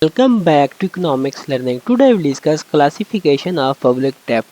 Welcome back to Economics Learning. Today we discuss classification of public debt.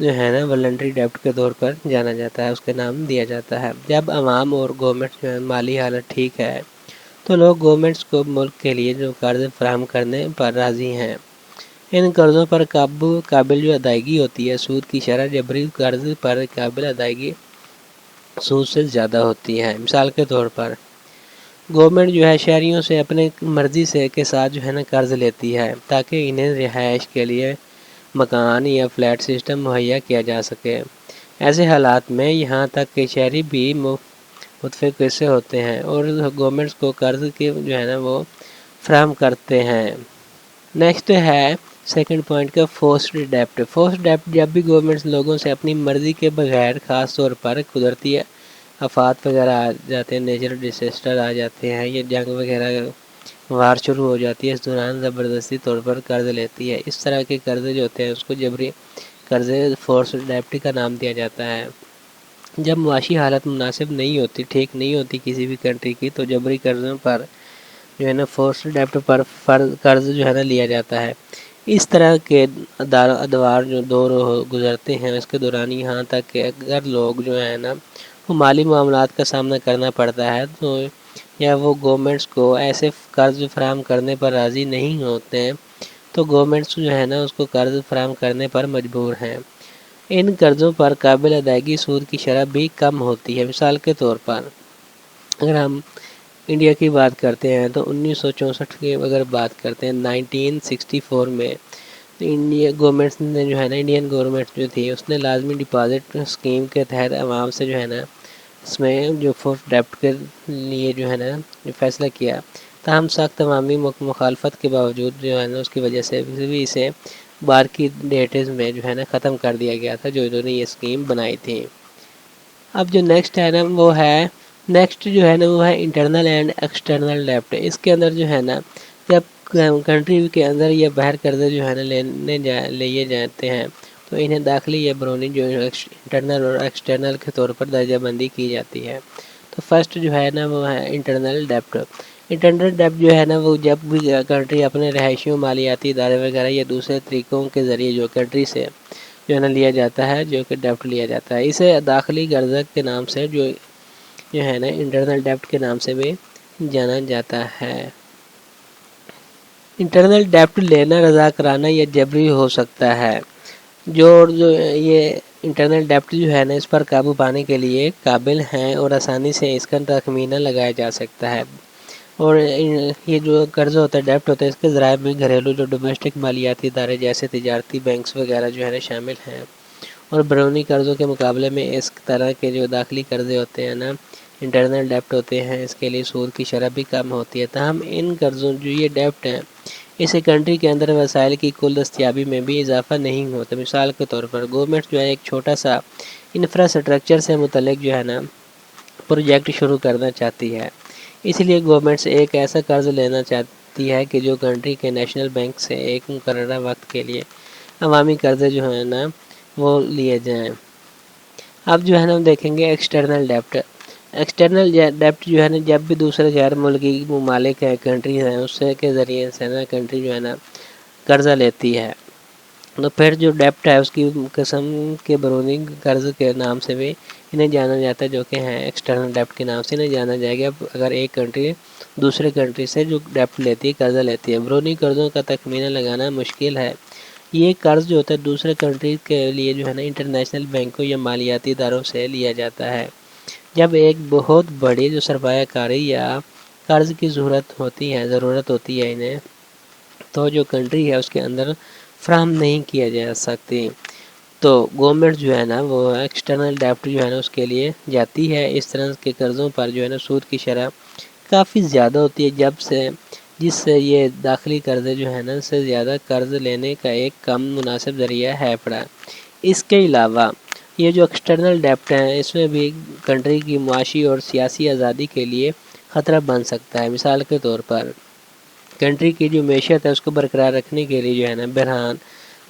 جو ہے نا voluntary ڈیپٹ کے طور پر جانا جاتا ہے، اس کے نام دیا جاتا ہے۔ جب عوام اور گورنمنٹ جو ہے مالی حالت ٹھیک ہے تو لوگ گورنمنٹس کو ملک کے لیے جو قرض فراہم کرنے پر راضی ہیں۔ ان قرضوں پر قابل جو ادائیگی ہوتی ہے، سود کی شرح جبری قرض پر قابل ادائیگی سود سے زیادہ ہوتی ہے۔ مثال کے طور پر گورنمنٹ جو ہے شہریوں سے اپنے مرضی سے کے ساتھ جو ہے نا قرض لیتی ہے تاکہ انہیں رہائش کے لیے مکان یا فلیٹ سسٹم مہیا کیا جا سکے۔ ایسے حالات میں یہاں تک کہ شہری بھی متفق سے ہوتے ہیں اور گورنمنٹس کو قرض کے جو ہے نا وہ فراہم کرتے ہیں۔ نیکسٹ ہے سیکنڈ پوائنٹ کا فورسڈ ڈیپٹ۔ فورسڈ ڈیپٹ جب بھی گورنمنٹس لوگوں سے اپنی مرضی کے بغیر، خاص طور پر قدرتی آفات وغیرہ آ جاتے ہیں، نیچرل ڈیزاسٹر آ جاتے ہیں یا جنگ وغیرہ وار شروع ہو جاتی ہے، اس دوران زبردستی طور پر قرض لیتی ہے۔ اس طرح کے قرض جو ہوتے ہیں اس کو جبری قرض فورسڈ ڈیپٹ کا نام دیا جاتا ہے۔ جب معاشی حالت مناسب نہیں ہوتی، ٹھیک نہیں ہوتی کسی بھی کنٹری کی، تو جبری قرضوں پر جو ہے نا فورسڈ ڈیپٹ پر قرض جو ہے نا لیا جاتا ہے۔ اس طرح کے ادوار جو دور گزرتے ہیں، اس کے دوران یہاں تک کہ اگر لوگ جو ہے نا وہ مالی معاملات کا سامنا کرنا پڑتا ہے تو یا وہ گورنمنٹس کو ایسے قرض فراہم کرنے پر راضی نہیں ہوتے ہیں تو گورنمنٹس جو ہے نا اس کو قرض فراہم کرنے پر مجبور ہیں۔ ان قرضوں پر قابل ادائیگی سود کی شرح بھی کم ہوتی ہے۔ مثال کے طور پر اگر ہم انڈیا کی بات کرتے ہیں تو 1964 کی اگر بات کرتے ہیں 1964 میں انڈیا گورنمنٹ نے جو ہے نا انڈین گورنمنٹ جو تھی اس نے لازمی ڈپازٹ اسکیم کے تحت عوام سے جو ہے نا اس میں جو فورس ڈیپٹ کے لیے جو ہے نا جو فیصلہ کیا، تاہم سخت عوامی مخالفت کے باوجود جو ہے نا اس کی وجہ سے بھی اسے بار کی ڈیٹز میں جو ہے نا ختم کر دیا گیا تھا جو انہوں نے یہ اسکیم بنائی تھی۔ اب جو نیکسٹ ہے نا وہ ہے انٹرنل اینڈ ایکسٹرنل ڈیپٹ۔ اس کے اندر جو ہے نا جب کنٹری کے اندر یا باہر قرضے جو ہے نا لیے جاتے ہیں تو انہیں داخلی یا بیرونی جو انٹرنل اور ایکسٹرنل کے طور پر درجہ بندی کی جاتی ہے۔ تو فرسٹ جو ہے نا وہ ہے انٹرنل ڈیپٹ۔ انٹرنل ڈیپٹ جو ہے نا وہ جب بھی کنٹری اپنے رہائشیوں، مالیاتی ادارے وغیرہ یا دوسرے طریقوں کے ذریعے جو کنٹری سے جو ہے نا لیا جاتا ہے، جو کہ ڈیپٹ لیا جاتا ہے، اسے داخلی قرضہ کے نام سے جو ہے نا انٹرنل ڈیپٹ کے نام سے بھی جانا جاتا ہے۔ انٹرنل ڈیپٹ لینا رضاکارانہ یا جبری ہو سکتا ہے۔ جو یہ انٹرنل ڈیپٹ جو ہے نا اس پر قابو پانے کے لیے قابل ہیں اور آسانی سے اس کا تخمینہ لگایا جا سکتا ہے۔ اور یہ جو قرض ہوتا ہے، ڈیپٹ ہوتا ہے، اس کے ذرائع میں گھریلو جو ڈومیسٹک مالیاتی ادارے جیسے تجارتی بینکس وغیرہ جو ہے نا شامل ہیں، اور بیرونی قرضوں کے مقابلے میں اس طرح کے جو داخلی قرضے ہوتے ہیں نا انٹرنل ڈیپٹ ہوتے ہیں، اس کے لیے سود کی شرح بھی کم ہوتی ہے۔ تاہم ان قرضوں جو یہ ڈیپٹ ہیں اسے کنٹری کے اندر وسائل کی کل دستیابی میں بھی اضافہ نہیں ہوتا۔ مثال کے طور پر گورنمنٹ جو ہے ایک چھوٹا سا انفراسٹرکچر سے متعلق جو ہے نا پروجیکٹ شروع کرنا چاہتی ہے، اس لیے گورنمنٹ سے ایک ایسا قرض لینا چاہتی ہے کہ جو کنٹری کے نیشنل بینک سے ایک مقررہ وقت کے لیے عوامی قرضے جو ہے نا وہ لیے جائیں۔ اب جو ہے نا ہم دیکھیں گے ایکسٹرنل ڈیپٹ۔ ایکسٹرنل ڈیپٹ جو ہے نا جب بھی دوسرے غیر ملکی ممالک ہیں، کنٹریز ہیں، اس سے کے ذریعے سے نا کنٹری جو ہے نا قرضہ لیتی ہے، تو پھر جو ڈیپٹ ہے اس کی قسم کے بیرونی قرض کے نام سے بھی انہیں جانا جاتا ہے، جو کہ ہیں ایکسٹرنل ڈیپٹ کے نام سے انہیں جانا جائے گا اگر ایک کنٹری دوسرے کنٹری سے جو ڈیپٹ لیتی ہے، قرضہ لیتی ہے۔ بیرونی قرضوں کا تخمینہ لگانا مشکل ہے۔ یہ قرض جو ہوتا ہے دوسرے کنٹری کے لیے جو ہے نا انٹرنیشنل بینکوں یا مالیاتی اداروں سے لیا جاتا ہے۔ جب ایک بہت بڑی جو سرمایہ کاری یا قرض کی ضرورت ہوتی ہے انہیں، تو جو کنٹری ہے اس کے اندر فراہم نہیں کیا جا سکتی، تو گورنمنٹ جو ہے نا وہ ایکسٹرنل ڈیپٹ جو ہے نا اس کے لیے جاتی ہے۔ اس طرح کے قرضوں پر جو ہے نا سود کی شرح کافی زیادہ ہوتی ہے، جس سے یہ داخلی قرضے جو ہے نا سے زیادہ قرض لینے کا ایک کم مناسب ذریعہ ہے پڑا۔ اس کے علاوہ یہ جو ایکسٹرنل ڈیپٹ ہیں اس میں بھی کنٹری کی معاشی اور سیاسی آزادی کے لیے خطرہ بن سکتا ہے۔ مثال کے طور پر کنٹری کی جو معیشت ہے اس کو برقرار رکھنے کے لیے جو ہے نا بحران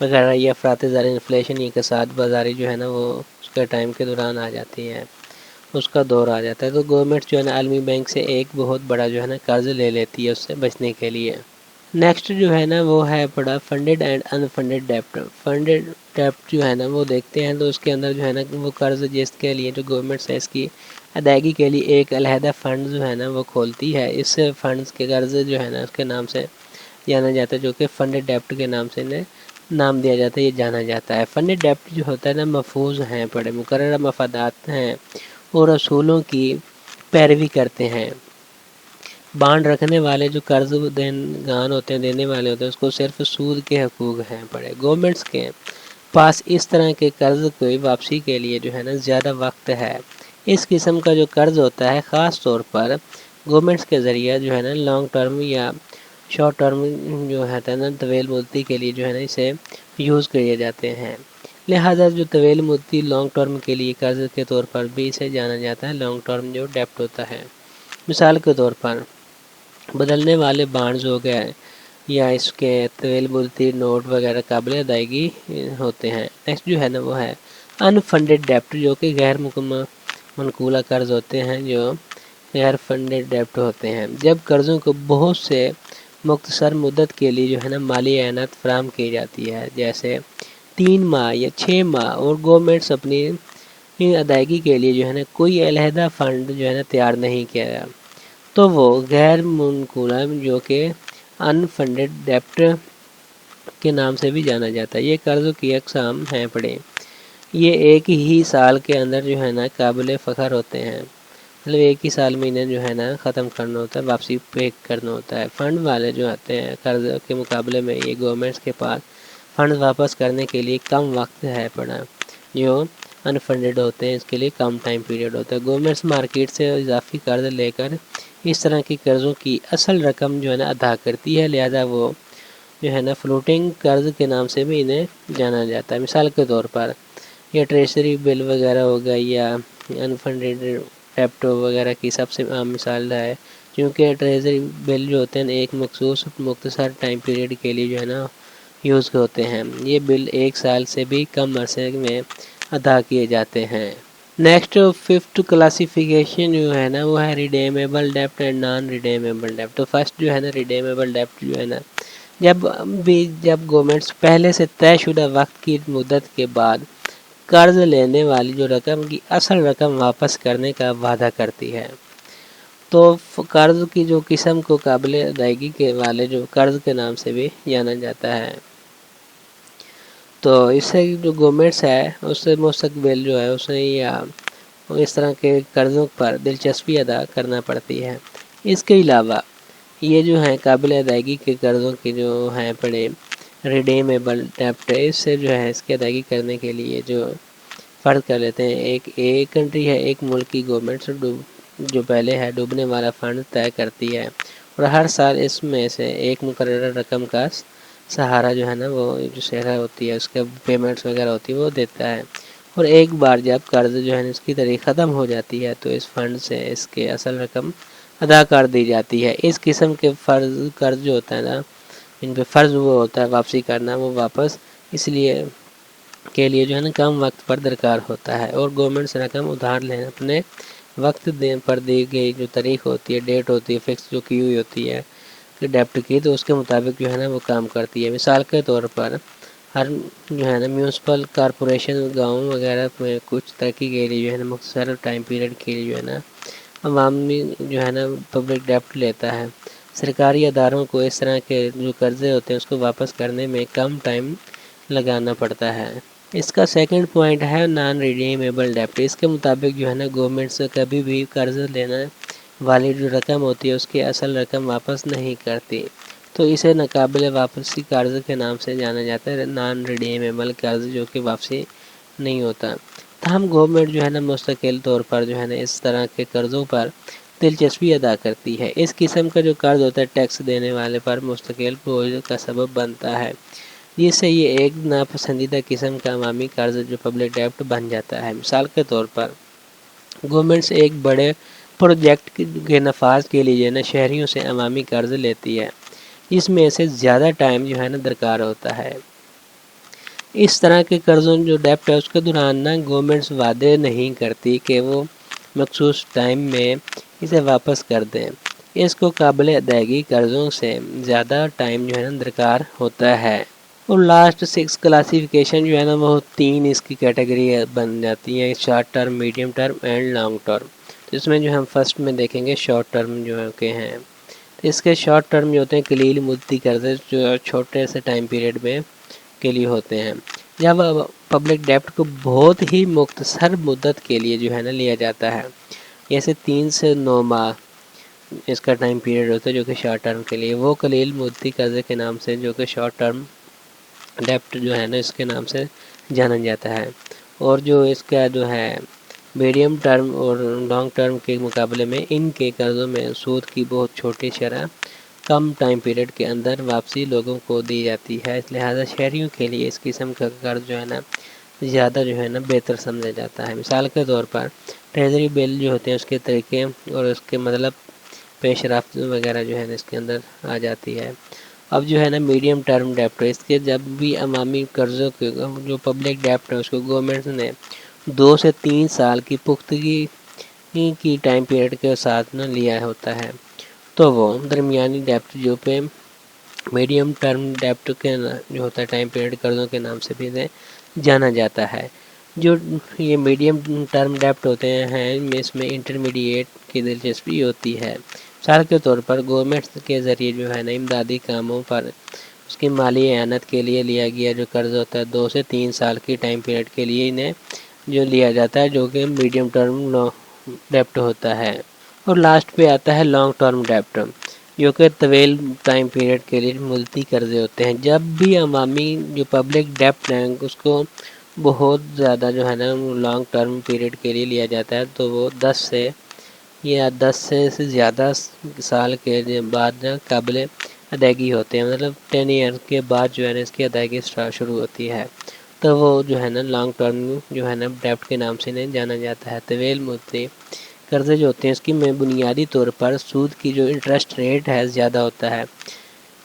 وغیرہ یا افراط زر انفلیشن یا کساد بازاری جو ہے نا وہ اس کے ٹائم کے دوران آ جاتی ہے، اس کا دور آ جاتا ہے، تو گورنمنٹ جو ہے نا عالمی بینک سے ایک بہت بڑا جو ہے نا قرض لے لیتی ہے اس سے بچنے کے لیے۔ نیکسٹ جو ہے نا وہ ہے بڑا فنڈڈ اینڈ ان فنڈڈ ڈیپٹ۔ فنڈڈ ڈیپٹ جو ہے نا وہ دیکھتے ہیں تو اس کے اندر جو ہے نا وہ قرض جس کے لیے جو گورنمنٹ ہے اس کی ادائیگی کے لیے ایک علیحدہ فنڈ جو ہے نا وہ کھولتی ہے. اس فنڈز کے قرض جو ہے نا اس کے نام سے جانا جاتا ہے، جو کہ فنڈ ڈیپٹ کے نام سے انہیں نام دیا جاتا ہے، یہ جانا جاتا ہے. فنڈ ڈیپٹ جو ہوتا ہے نا محفوظ ہیں، بڑے مقررہ مفادات ہیں اور اصولوں کی پیروی کرتے ہیں. بانڈ رکھنے والے جو قرض دہندگان ہوتے ہیں، دینے والے ہوتے ہیں، اس کو صرف سود کے حقوق ہیں پڑے. گورنمنٹس کے پاس اس طرح کے قرض کی واپسی کے لیے جو ہے نا زیادہ وقت ہے. اس قسم کا جو قرض ہوتا ہے خاص طور پر گورنمنٹس کے ذریعہ جو ہے نا لانگ ٹرم یا شارٹ ٹرم جو ہے نا طویل مدتی کے لیے جو ہے نا اسے یوز کیے جاتے ہیں. لہٰذا جو طویل مدتی لانگ ٹرم کے لیے قرض کے طور پر بھی اسے جانا جاتا ہے لانگ ٹرم جو ڈیپٹ ہوتا ہے. مثال کے طور پر بدلنے والے بانڈز ہو گئے یا اس کے طویل مدتی نوٹ وغیرہ قابل ادائیگی ہوتے ہیں. نیکسٹ جو ہے نا وہ ہے ان فنڈڈ ڈیپٹ، جو کہ غیر منقولہ قرض ہوتے ہیں، جو غیر فنڈڈ ڈیپٹ ہوتے ہیں. جب قرضوں کو بہت سے مختصر مدت کے لیے جو ہے نا مالی اعانت فراہم کی جاتی ہے، جیسے 3 ماہ یا 6 ماہ، اور گورنمنٹس اپنی ادائیگی کے لیے جو ہے نا کوئی علیحدہ فنڈ جو ہے نا تیار نہیں کیا، تو وہ غیر منقولہ جو کہ ان فنڈڈ ڈیپٹ کے نام سے بھی جانا جاتا ہے. یہ قرضوں کی اقسام ہیں پڑے. یہ ایک ہی سال کے اندر جو ہے نا قابل فخر ہوتے ہیں، مطلب ایک ہی سال میں انہیں جو ہے نا ختم کرنا ہوتا ہے، واپسی پے کرنا ہوتا ہے. فنڈ والے جو آتے ہیں قرض کے مقابلے میں یہ گورنمنٹس کے پاس فنڈ واپس کرنے کے لیے کم وقت ہے پڑا. جو ان فنڈڈ ہوتے ہیں اس کے لیے کم ٹائم پیریڈ ہوتا ہے. گورنمنٹس مارکیٹ سے اضافی قرض لے کر اس طرح کی قرضوں کی اصل رقم جو ہے نا ادا کرتی ہے، لہذا وہ جو ہے نا فلوٹنگ قرض کے نام سے بھی انہیں جانا جاتا ہے. مثال کے طور پر یہ ٹریشری بل وغیرہ ہو گیا یا ان فنڈڈ ڈیپٹ وغیرہ کی سب سے عام مثال ہے، کیونکہ ٹریجری بل جو ہوتے ہیں ایک مخصوص مختصر ٹائم پیریڈ کے لیے جو ہے نا یوز ہوتے ہیں. یہ بل 1 سال سے بھی کم عرصے میں ادا کیے جاتے ہیں. نیکسٹ 5th کلاسیفیکیشن جو ہے نا وہ ہے ریڈیمیبل ڈیپٹ اینڈ نان ریڈیمیبل ڈیپٹ. تو فرسٹ جو ہے نا ریڈیمیبل ڈیپٹ جو ہے نا جب گورنمنٹس پہلے سے طے شدہ وقت کی مدت کے بعد قرض لینے والی جو رقم کی اصل رقم واپس کرنے کا وعدہ کرتی ہے، تو قرض کی جو قسم کو قابل ادائیگی کے والے جو قرض کے نام سے بھی جانا جاتا ہے. تو اس سے جو گورنمنٹس ہے اس سے مستقبل جو ہے اسے یا اس طرح کے قرضوں پر دلچسپی ادا کرنا پڑتی ہے. اس کے علاوہ یہ جو ہیں قابل ادائیگی کے قرضوں کے جو ہیں پڑے ریڈیمیبل ڈیپٹ، اس سے جو ہے اس کی ادائیگی کرنے کے لیے جو فرض کر لیتے ہیں ایک کنٹری ہے، ایک ملک کی گورنمنٹ جو پہلے ہے ڈوبنے والا فنڈ طے کرتی ہے اور ہر سال اس میں سے ایک مقررہ رقم کا سہارا جو ہے نا وہ جو شرح ہوتی ہے اس کے پیمنٹس وغیرہ ہوتی ہے وہ دیتا ہے. اور ایک بار جب قرض جو ہے اس کی تاریخ ختم ہو جاتی ہے تو اس فنڈ سے اس کے اصل رقم ادا کر دی جاتی ہے. اس قسم کے قرض جو ہوتا ہے نا ان پہ فرض وہ ہوتا ہے واپسی کرنا، وہ واپس اس لیے کے لیے جو ہے نا کم وقت پر درکار ہوتا ہے، اور گورنمنٹ سے رقم ادھار لینا اپنے وقت پر دی گئی جو تاریخ ہوتی ہے، ڈیٹ ہوتی ہے فکس جو کی ہوئی ہوتی ہے ڈیپٹ کی، تو اس کے مطابق جو ہے نا وہ کام کرتی ہے. مثال کے طور پر ہر جو ہے نا میونسپل کارپوریشن گاؤں وغیرہ میں کچھ ترقی کے لیے جو ہے نا مختصر ٹائم پیریڈ کے لیے جو ہے نا عوامی جو ہے نا پبلک ڈیپٹ لیتا ہے. سرکاری اداروں کو اس طرح کے جو قرضے ہوتے ہیں اس کو واپس کرنے میں کم ٹائم لگانا پڑتا ہے. اس کا سیکنڈ پوائنٹ ہے نان ریڈیمیبل ڈیپٹ. اس کے مطابق جو ہے نا گورنمنٹ سے کبھی بھی قرض لینا والی جو رقم ہوتی ہے اس کی اصل رقم واپس نہیں کرتی، تو اسے ناقابل واپسی قرض کے نام سے جانا جاتا ہے، نان ریڈیمیبل قرض جو کہ واپسی نہیں ہوتا. تاہم گورنمنٹ جو ہے نا مستقل طور پر جو ہے نا اس طرح کے قرضوں پر دلچسپی ادا کرتی ہے. اس قسم کا جو قرض ہوتا ہے ٹیکس دینے والے پر مستقل بوجھ کا سبب بنتا ہے، جس سے یہ ایک ناپسندیدہ قسم کا عوامی قرض جو پبلک ڈیپٹ بن جاتا ہے. مثال کے طور پر گورنمنٹ سے ایک بڑے پروجیکٹ کے نفاذ کے لیے نا شہریوں سے عوامی قرض لیتی ہے، اس میں سے زیادہ ٹائم جو ہے نا درکار ہوتا ہے. اس طرح کے قرضوں جو ڈیپٹ ہے اس کے دوران نا گورنمنٹس وعدے نہیں کرتی کہ وہ مخصوص ٹائم میں اسے واپس کر دیں. اس کو قابل ادائیگی قرضوں سے زیادہ ٹائم جو ہے نا درکار ہوتا ہے. اور لاسٹ 6 کلاسیفیکیشن جو ہے نا وہ 3 اس کی کیٹیگری بن جاتی ہیں، short term, medium term and long term. تو اس میں جو ہم فرسٹ میں دیکھیں گے شارٹ ٹرم جو کہ ہیں، اس کے شارٹ ٹرم جو ہوتے ہیں قلیل مدتی قرضے جو چھوٹے سے ٹائم پیریڈ میں کے لیے ہوتے ہیں، جب پبلک ڈیپٹ کو بہت ہی مختصر مدت کے لیے جو ہے نا لیا جاتا ہے، جیسے 3 سے 9 ماہ اس کا ٹائم پیریڈ ہوتا ہے جو کہ شارٹ ٹرم کے لیے، وہ قلیل مدتی قرضے کے نام سے جو کہ شارٹ ٹرم ڈیپٹ جو ہے نا اس کے نام سے جانا جاتا ہے۔ اور جو اس کا جو ہے میڈیم ٹرم اور لانگ ٹرم کے مقابلے میں ان کے قرضوں میں سود کی بہت چھوٹی شرح کم ٹائم پیریڈ کے اندر واپسی لوگوں کو دی جاتی ہے، اس لہٰذا شہریوں کے لیے اس قسم کا قرض جو ہے نا زیادہ جو ہے نا بہتر سمجھا جاتا ہے۔ مثال کے طور پر ٹریجری بل جو ہوتے ہیں اس کے طریقے اور اس کے مطلب پیش رفت وغیرہ جو ہے نا اس کے اندر آ جاتی ہے۔ اب جو ہے نا میڈیم ٹرم ڈیپٹ، اس کے جب بھی عوامی قرضوں کے جو پبلک ڈیپٹ ہے اس کو گورنمنٹ نے 2 سے 3 سال کی پختگی کی ٹائم پیریڈ کے ساتھ نہ لیا ہوتا ہے، تو وہ درمیانی ڈیپٹ جو پہ میڈیم ٹرم ڈیپٹ کے جو ہوتا ہے ٹائم پیریڈ قرضوں کے نام سے بھی جانا جاتا ہے۔ جو یہ میڈیم ٹرم ڈیپٹ ہوتے ہیں اس میں انٹرمیڈیٹ کی دلچسپی ہوتی ہے۔ مثال کے طور پر گورنمنٹ کے ذریعے جو ہے نا امدادی کاموں پر اس کی مالی اعانت کے لیے لیا گیا جو قرض ہوتا ہے 2 سے 3 سال کی ٹائم پیریڈ کے لیے انہیں جو لیا جاتا ہے جو کہ میڈیم ٹرم ڈیپٹ ہوتا ہے۔ اور لاسٹ پہ آتا ہے لانگ ٹرم ڈیپٹ جو کہ طویل ٹائم پیریڈ کے لیے ملتی قرضے ہوتے ہیں۔ جب بھی عوامی جو پبلک ڈیپٹ ہیں اس کو بہت زیادہ جو ہے نا لانگ ٹرم پیریڈ کے لیے لیا جاتا ہے تو وہ 10 سے زیادہ سال کے بعد قابل ادائیگی ہوتے ہیں، مطلب 10 ایئر کے بعد جو ہے نا اس کی ادائیگی شروع ہوتی ہے، تو وہ جو ہے نا لانگ ٹرم جو ہے نا ڈیپٹ کے نام سے انہیں جانا جاتا ہے۔ طویل مدتی قرضے جو ہوتے ہیں اس کی میں بنیادی طور پر سود کی جو انٹرسٹ ریٹ ہے زیادہ ہوتا ہے،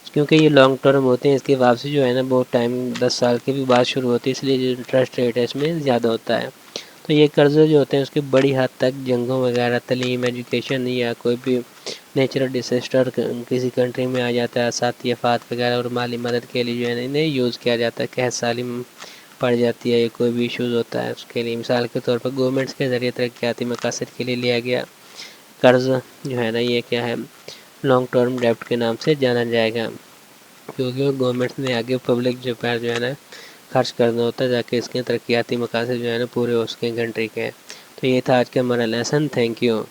کیونکہ یہ لانگ ٹرم ہوتے ہیں اس کی واپسی جو ہے نا بہت ٹائم 10 سال کے بھی بعد شروع ہوتی ہے، اس لیے جو انٹرسٹ ریٹ ہے اس میں زیادہ ہوتا ہے۔ تو یہ قرضے جو ہوتے ہیں اس کی بڑی حد تک جنگوں وغیرہ، تعلیم، ایجوکیشن یا کوئی بھی نیچرل ڈیزاسٹر کسی کنٹری میں آ جاتا ہے، ساتھی افات وغیرہ اور مالی مدد کے لیے جو ہے نا انہیں یوز کیا جاتا ہے، قحط سالی پڑ جاتی ہے یا کوئی بھی ایشوز ہوتا ہے اس کے لیے۔ مثال کے طور پر گورنمنٹس کے ذریعے ترقیاتی مقاصد کے لیے لیا گیا قرض جو ہے نا یہ کیا ہے لانگ ٹرم ڈیپٹ کے نام سے جانا جائے گا، کیونکہ گورنمنٹ نے آگے پبلک جو پیر جو ہے نا خرچ کرنا ہوتا ہے تاکہ اس کے ترقیاتی مقاصد جو ہے نا پورے ہو سکیں کنٹری کے۔ تو یہ تھا آج کا ہمارا لیسن، تھینک یو۔